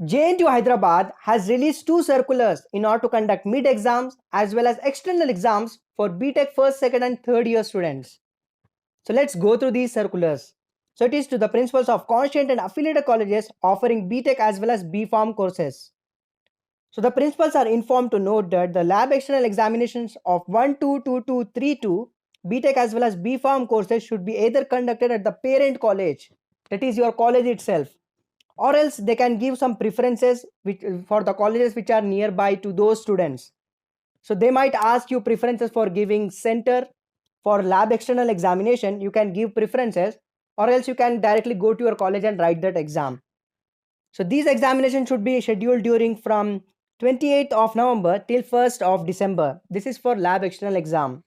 JNTU Hyderabad has released two circulars in order to conduct mid exams as well as external exams for BTech first, second and third year students. So let's go through these circulars. So it is to the principals of constituent and affiliated colleges offering BTech as well as B.Pharm courses. So the principals are informed to note that the lab external examinations of 1, 2, 2, 2, 3, 2, BTech as well as B.Pharm courses should be either conducted at the parent college, that is your college itself, or else they can give some preferences for the colleges which are nearby to those students. So they might ask you preferences for giving center for lab external examination. You can give preferences, or else you can directly go to your college and write that exam. So these examinations should be scheduled during from 28th of November till 1st of December. This is for lab external exam.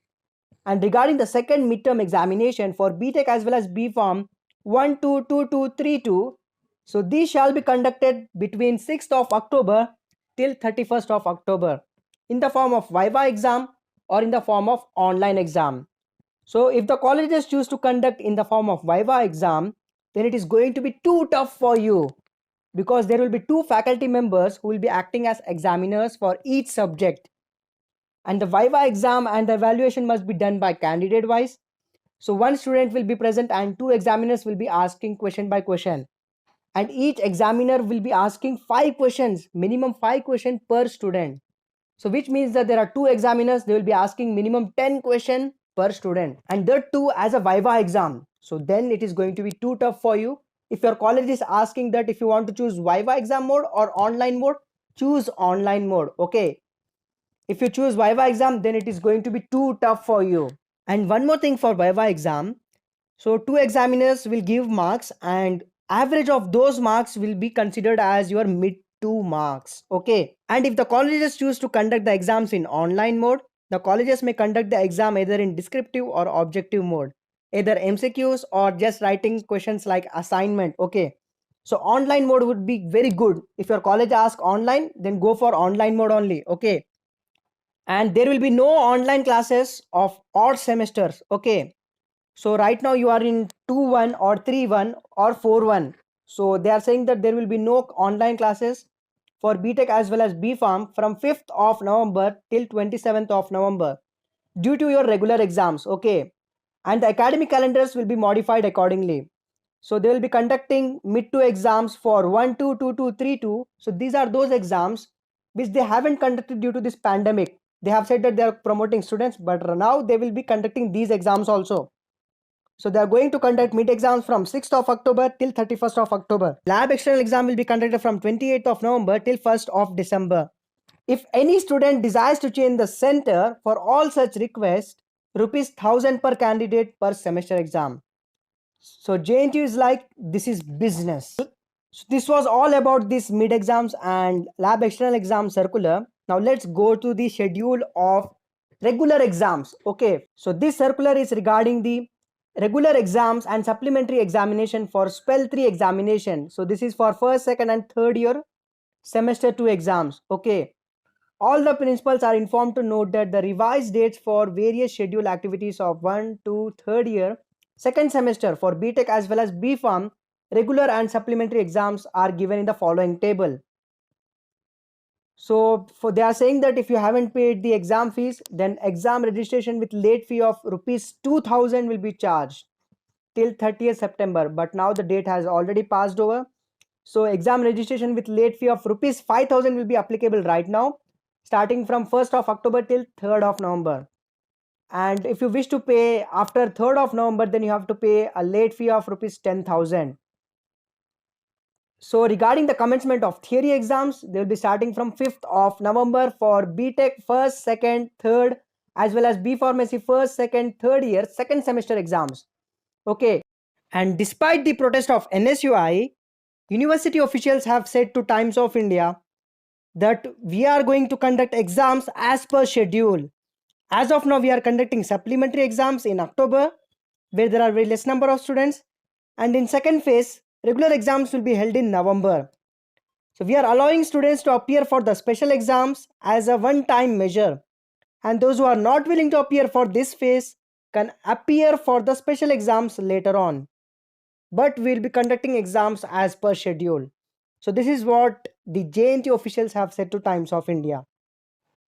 And regarding the second midterm examination for BTech as well as B.Pharm 1, 2, 2, 2, 3, 2. So these shall be conducted between 6th of October till 31st of October in the form of Viva exam or in the form of online exam. So if the colleges choose to conduct in the form of Viva exam, then it is going to be too tough for you, because there will be two faculty members who will be acting as examiners for each subject. And the Viva exam and the evaluation must be done by candidate wise. So one student will be present and two examiners will be asking question by question. And each examiner will be asking 5 questions, minimum 5 questions per student. So which means that there are two examiners, they will be asking minimum 10 questions per student, and that too as a Viva exam. So then it is going to be too tough for you. If your college is asking that if you want to choose Viva exam mode or online mode, choose online mode. Okay. If you choose Viva exam, then it is going to be too tough for you. And one more thing for Viva exam. So two examiners will give marks, and average of those marks will be considered as your mid 2 marks. Okay. And if the colleges choose to conduct the exams in online mode, the colleges may conduct the exam either in descriptive or objective mode, either MCQs or just writing questions like assignment. Okay. So online mode would be very good. If your college asks online, then go for online mode only. Okay. And there will be no online classes of odd semesters. Okay. So right now you are in 2-1 or 3-1 or 4-1. So they are saying that there will be no online classes for BTech as well as B.Pharm from 5th of November till 27th of November due to your regular exams. Okay. And the academic calendars will be modified accordingly. So they will be conducting mid 2 exams for 1, 2, 2, 2, 3, 2. So these are those exams which they haven't conducted due to this pandemic. They have said that they are promoting students, but now they will be conducting these exams also. So they are going to conduct mid exams from 6th of October till 31st of October. Lab external exam will be conducted from 28th of November till 1st of December. If any student desires to change the center, for all such requests, rupees 1000 per candidate per semester exam. So JNTU is like, this is business. So this was all about this mid exams and lab external exam circular. Now let's go to the schedule of regular exams. Okay, so this circular is regarding the regular exams and supplementary examination for spell 3 examination. So this is for first, second and third year semester 2 exams. Okay, all the principals are informed to note that the revised dates for various schedule activities of 1 to 3rd year second semester for BTech as well as B.Pharm regular and supplementary exams are given in the following table. So they are saying that if you haven't paid the exam fees, then exam registration with late fee of rupees 2000 will be charged till 30th September. But now the date has already passed over. So exam registration with late fee of rupees 5000 will be applicable right now, starting from 1st of October till 3rd of November. And if you wish to pay after 3rd of November, then you have to pay a late fee of rupees 10,000. So regarding the commencement of theory exams, they will be starting from 5th of November for BTech first, second, third, as well as B Pharmacy first, second, third year, second semester exams. Okay. And despite the protest of NSUI, university officials have said to Times of India that we are going to conduct exams as per schedule. As of now, we are conducting supplementary exams in October, where there are very less number of students. And in second phase, regular exams will be held in November. So we are allowing students to appear for the special exams as a one-time measure. And those who are not willing to appear for this phase can appear for the special exams later on. But we will be conducting exams as per schedule. So this is what the JNT officials have said to Times of India.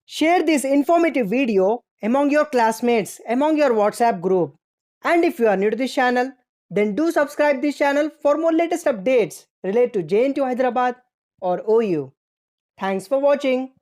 Share this informative video among your classmates, among your WhatsApp group. And if you are new to this channel, then do subscribe this channel for more latest updates related to JNT Hyderabad or OU. Thanks for watching.